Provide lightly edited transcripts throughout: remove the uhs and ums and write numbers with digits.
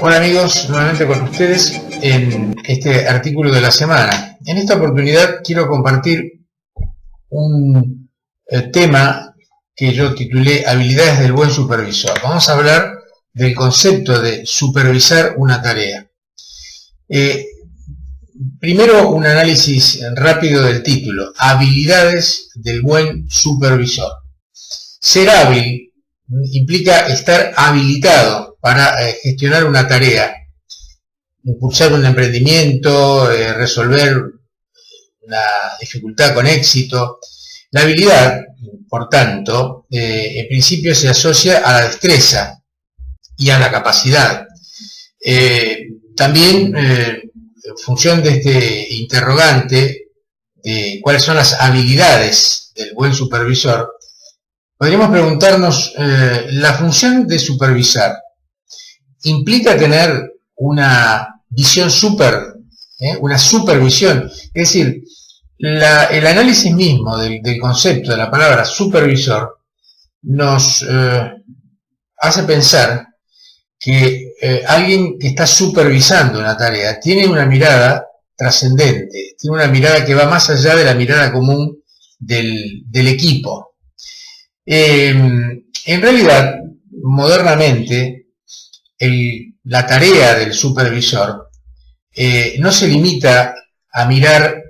Hola amigos, nuevamente con ustedes en este artículo de la semana. En esta oportunidad quiero compartir un tema que yo titulé Habilidades del buen supervisor. Vamos a hablar del concepto de supervisar una tarea. Primero un análisis rápido del título, Habilidades del buen supervisor. Ser hábil implica estar habilitado para gestionar una tarea, impulsar un emprendimiento, resolver una dificultad con éxito. La habilidad, por tanto, en principio se asocia a la destreza y a la capacidad. También, en función de este interrogante, de cuáles son las habilidades del buen supervisor, podríamos preguntarnos, ¿la función de supervisar implica tener una visión una supervisión? Es decir, el análisis mismo del concepto de la palabra supervisor nos hace pensar que alguien que está supervisando una tarea tiene una mirada trascendente, tiene una mirada que va más allá de la mirada común del equipo. En realidad, modernamente, la tarea del supervisor no se limita a mirar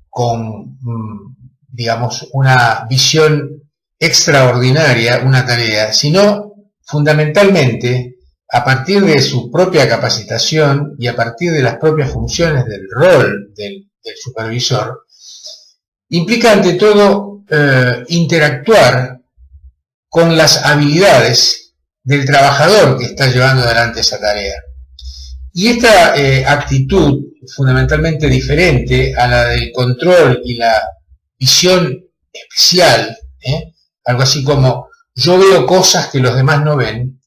con, digamos, una visión extraordinaria una tarea, sino fundamentalmente a partir de su propia capacitación y a partir de las propias funciones del rol del supervisor, implica ante todo interactuar con las habilidades del trabajador que está llevando adelante esa tarea. Y esta actitud, fundamentalmente diferente a la del control y la visión especial, algo así como yo veo cosas que los demás no ven,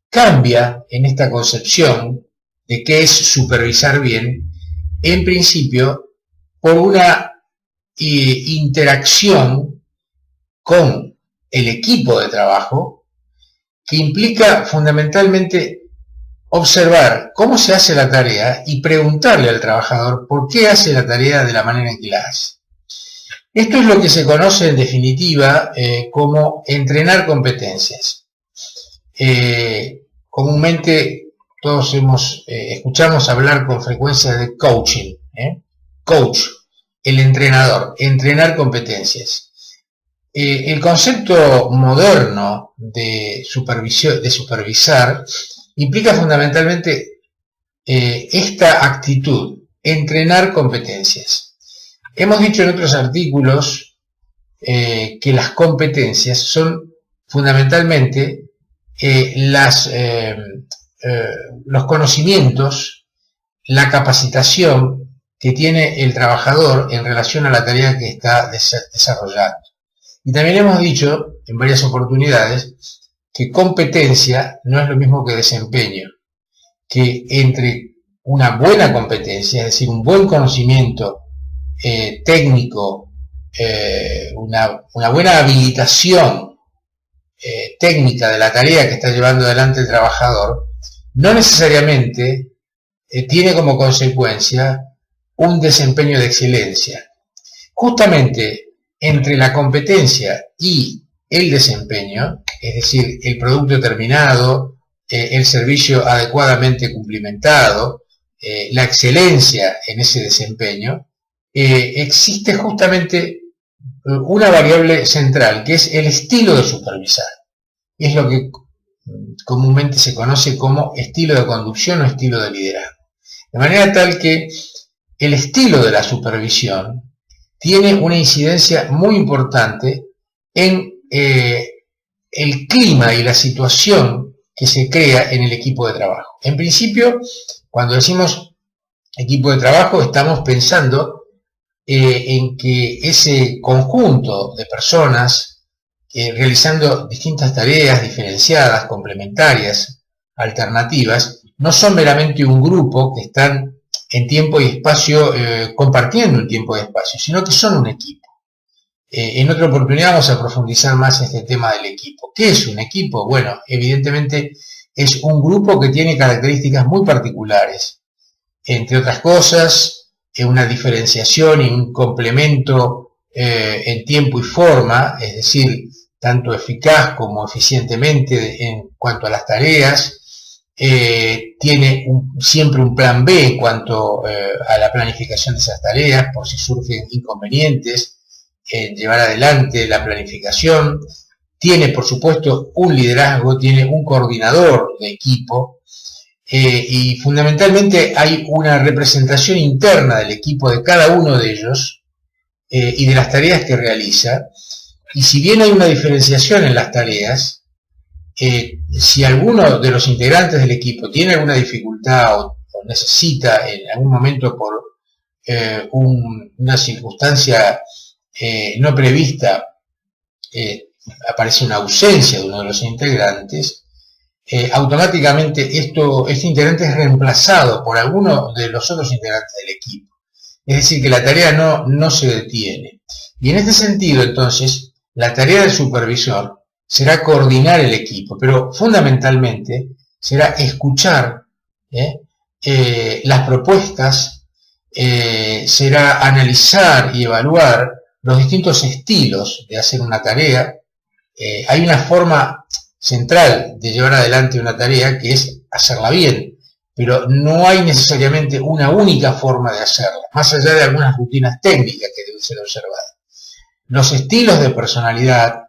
cambia en esta concepción de qué es supervisar bien, en principio, por una interacción con el equipo de trabajo, que implica fundamentalmente observar cómo se hace la tarea y preguntarle al trabajador por qué hace la tarea de la manera en que la hace. Esto es lo que se conoce en definitiva como entrenar competencias. Comúnmente todos escuchamos hablar con frecuencia de coaching, coach, el entrenador, entrenar competencias. El concepto moderno de supervisar implica fundamentalmente esta actitud, entrenar competencias. Hemos dicho en otros artículos que las competencias son fundamentalmente los conocimientos, la capacitación que tiene el trabajador en relación a la tarea que está desarrollando. Y también hemos dicho en varias oportunidades que competencia no es lo mismo que desempeño, que entre una buena competencia, es decir, un buen conocimiento técnico, una buena habilitación técnica de la tarea que está llevando adelante el trabajador, no necesariamente tiene como consecuencia un desempeño de excelencia. Justamente entre la competencia y el desempeño, es decir, el producto terminado, el servicio adecuadamente cumplimentado, la excelencia en ese desempeño, existe justamente una variable central, que es el estilo de supervisar. Es lo que comúnmente se conoce como estilo de conducción o estilo de liderazgo. De manera tal que el estilo de la supervisión tiene una incidencia muy importante en el clima y la situación que se crea en el equipo de trabajo. En principio, cuando decimos equipo de trabajo, estamos pensando en que ese conjunto de personas realizando distintas tareas diferenciadas, complementarias, alternativas, no son meramente un grupo que están en tiempo y espacio compartiendo un tiempo y espacio, sino que son un equipo. En otra oportunidad vamos a profundizar más en este tema del equipo. ¿Qué es un equipo? Bueno, evidentemente es un grupo que tiene características muy particulares. Entre otras cosas, una diferenciación y un complemento en tiempo y forma, es decir, tanto eficaz como eficientemente en cuanto a las tareas. Tiene siempre un plan B en cuanto a la planificación de esas tareas, por si surgen inconvenientes en llevar adelante la planificación. Tiene, por supuesto, un liderazgo, tiene un coordinador de equipo, y fundamentalmente hay una representación interna del equipo, de cada uno de ellos, y de las tareas que realiza. Y si bien hay una diferenciación en las tareas, si alguno de los integrantes del equipo tiene alguna dificultad o necesita en algún momento por una circunstancia no prevista, aparece una ausencia de uno de los integrantes, automáticamente este integrante es reemplazado por alguno de los otros integrantes del equipo. Es decir, que la tarea no se detiene. Y en este sentido, entonces, la tarea del supervisor será coordinar el equipo, pero fundamentalmente será escuchar las propuestas, será analizar y evaluar los distintos estilos de hacer una tarea. Hay una forma central de llevar adelante una tarea, que es hacerla bien, pero no hay necesariamente una única forma de hacerla, más allá de algunas rutinas técnicas que deben ser observadas. Los estilos de personalidad,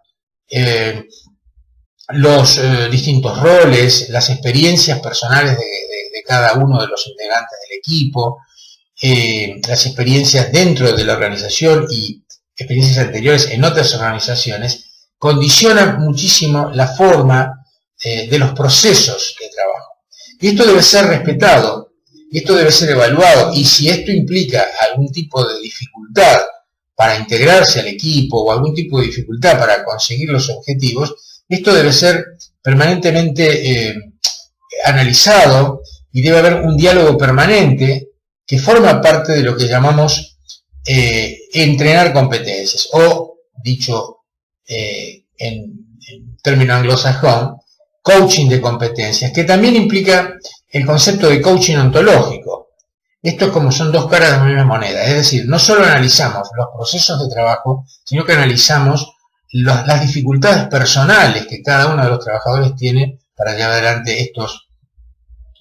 los distintos roles, las experiencias personales de cada uno de los integrantes del equipo, las experiencias dentro de la organización y experiencias anteriores en otras organizaciones, condicionan muchísimo la forma de los procesos de trabajo. Y esto debe ser respetado, y esto debe ser evaluado, y si esto implica algún tipo de dificultad para integrarse al equipo o algún tipo de dificultad para conseguir los objetivos, esto debe ser permanentemente analizado, y debe haber un diálogo permanente que forma parte de lo que llamamos entrenar competencias, o dicho en término anglosajón, coaching de competencias, que también implica el concepto de coaching ontológico. Esto es como son dos caras de la misma moneda, es decir, no solo analizamos los procesos de trabajo, sino que analizamos las dificultades personales que cada uno de los trabajadores tiene para llevar adelante estos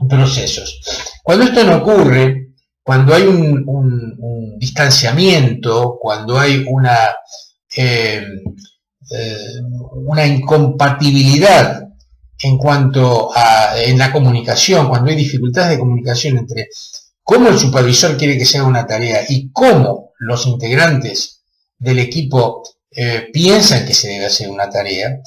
procesos. Cuando esto no ocurre, cuando hay un distanciamiento, cuando hay una incompatibilidad en la comunicación, cuando hay dificultades de comunicación entre cómo el supervisor quiere que se haga una tarea y cómo los integrantes del equipo piensan que se debe hacer una tarea,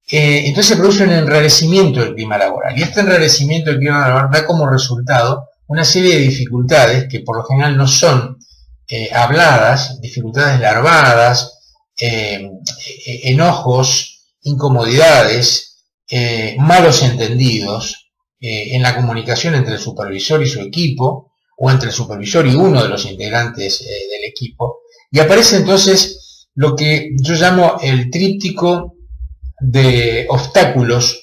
entonces se produce un enrarecimiento del clima laboral. Y este enrarecimiento del clima laboral da como resultado una serie de dificultades que por lo general no son habladas, dificultades larvadas, enojos, incomodidades, malos entendidos en la comunicación entre el supervisor y su equipo, o entre el supervisor y uno de los integrantes del equipo, y aparece entonces lo que yo llamo el tríptico de obstáculos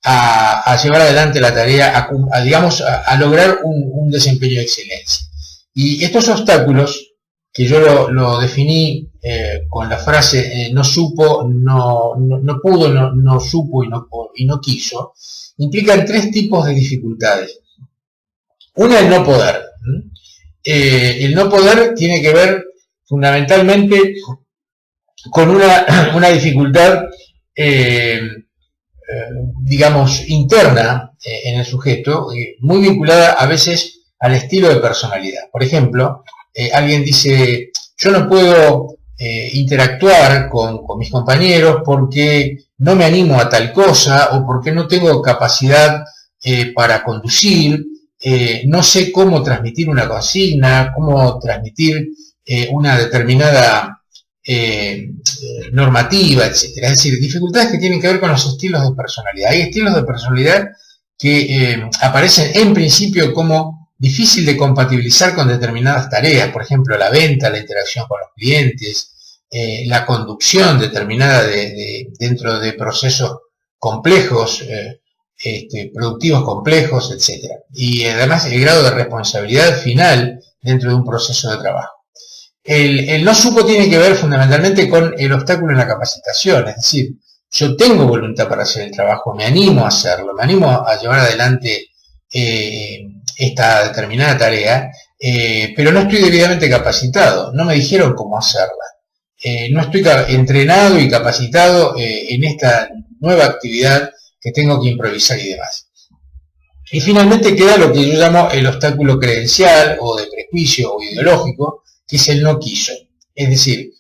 a llevar adelante la tarea, a lograr un desempeño de excelencia. Y estos obstáculos, que yo lo definí con la frase no supo, no pudo, no supo y no quiso, implican tres tipos de dificultades. Una, el no poder. El no poder tiene que ver fundamentalmente con una dificultad, digamos, interna en el sujeto, muy vinculada a veces al estilo de personalidad. Por ejemplo, alguien dice, yo no puedo interactuar con mis compañeros porque no me animo a tal cosa, o porque no tengo capacidad para conducir, no sé cómo transmitir una consigna, cómo transmitir una determinada normativa, etc. Es decir, dificultades que tienen que ver con los estilos de personalidad. Hay estilos de personalidad que aparecen en principio como difícil de compatibilizar con determinadas tareas, por ejemplo, la venta, la interacción con los clientes, la conducción determinada dentro de procesos complejos, productivos complejos, etc. Y además el grado de responsabilidad final dentro de un proceso de trabajo. El no supo tiene que ver fundamentalmente con el obstáculo en la capacitación, es decir, yo tengo voluntad para hacer el trabajo, me animo a hacerlo, me animo a llevar adelante esta determinada tarea, pero no estoy debidamente capacitado, no me dijeron cómo hacerla, no estoy entrenado y capacitado en esta nueva actividad que tengo que improvisar y demás. Y finalmente queda lo que yo llamo el obstáculo credencial o de prejuicio o ideológico, que es el no quiso. Es decir,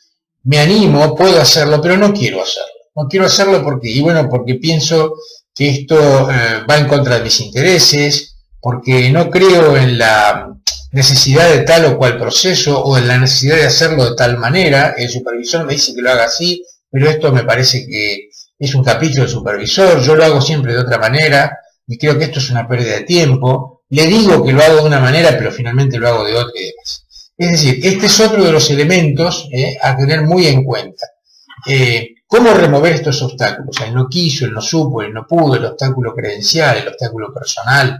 me animo, puedo hacerlo, pero no quiero hacerlo. No quiero hacerlo porque pienso que esto va en contra de mis intereses, porque no creo en la necesidad de tal o cual proceso o en la necesidad de hacerlo de tal manera. El supervisor me dice que lo haga así, pero esto me parece que es un capricho del supervisor, yo lo hago siempre de otra manera y creo que esto es una pérdida de tiempo. Le digo que lo hago de una manera, pero finalmente lo hago de otra y demás. Es decir, este es otro de los elementos a tener muy en cuenta. ¿Cómo remover estos obstáculos? El no quiso, el no supo, el no pudo, el obstáculo credencial, el obstáculo personal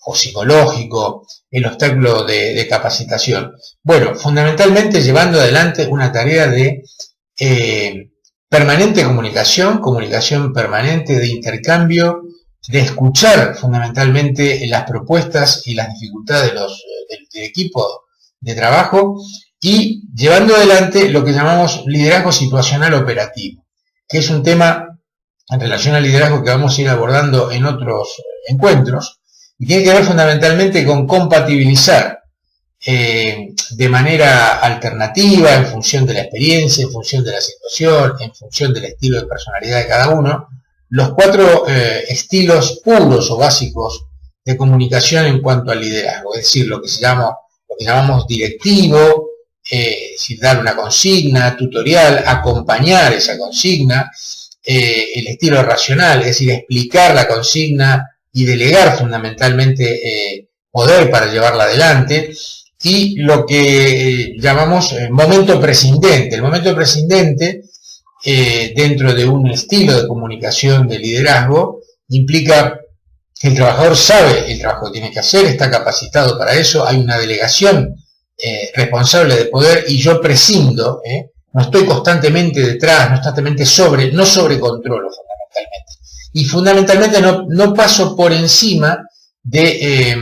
o psicológico, el obstáculo de capacitación. Bueno, fundamentalmente llevando adelante una tarea de permanente comunicación permanente, de intercambio, de escuchar fundamentalmente las propuestas y las dificultades del equipo de trabajo y llevando adelante lo que llamamos liderazgo situacional operativo, que es un tema en relación al liderazgo que vamos a ir abordando en otros encuentros y tiene que ver fundamentalmente con compatibilizar de manera alternativa, en función de la experiencia, en función de la situación, en función del estilo de personalidad de cada uno, los 4 estilos puros o básicos de comunicación en cuanto al liderazgo, es decir, lo que llamamos directivo, dar una consigna, tutorial, acompañar esa consigna, el estilo racional, es decir, explicar la consigna y delegar fundamentalmente poder para llevarla adelante, y lo que llamamos momento prescindente. El momento prescindente, dentro de un estilo de comunicación de liderazgo, implica que el trabajador sabe el trabajo que tiene que hacer, está capacitado para eso, hay una delegación responsable de poder y yo prescindo, no estoy constantemente detrás, no sobrecontrolo fundamentalmente. Y fundamentalmente no paso por encima de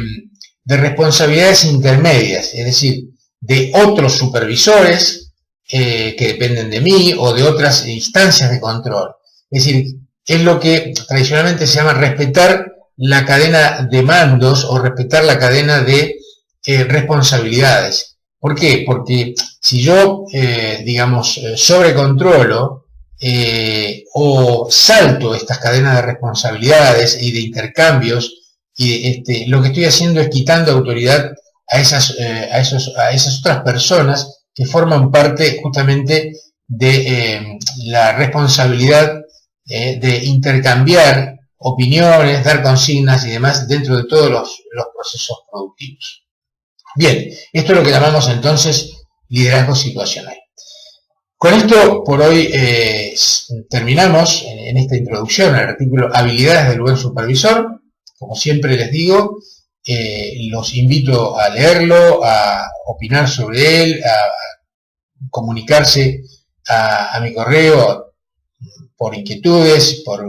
responsabilidades intermedias, es decir, de otros supervisores que dependen de mí o de otras instancias de control. Es decir, es lo que tradicionalmente se llama respetar la cadena de mandos o respetar la cadena de responsabilidades. ¿Por qué? Porque si yo, sobrecontrolo o salto estas cadenas de responsabilidades y de intercambios, y lo que estoy haciendo es quitando autoridad a esas otras personas que forman parte justamente de la responsabilidad de intercambiar opiniones, dar consignas y demás dentro de todos los procesos productivos. Bien, esto es lo que llamamos entonces liderazgo situacional. Con esto por hoy terminamos en esta introducción al artículo Habilidades del buen supervisor. Como siempre les digo, los invito a leerlo, a opinar sobre él, a comunicarse a mi correo por inquietudes, por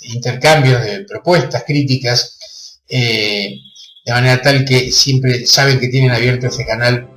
intercambios de propuestas, críticas, de manera tal que siempre saben que tienen abierto este canal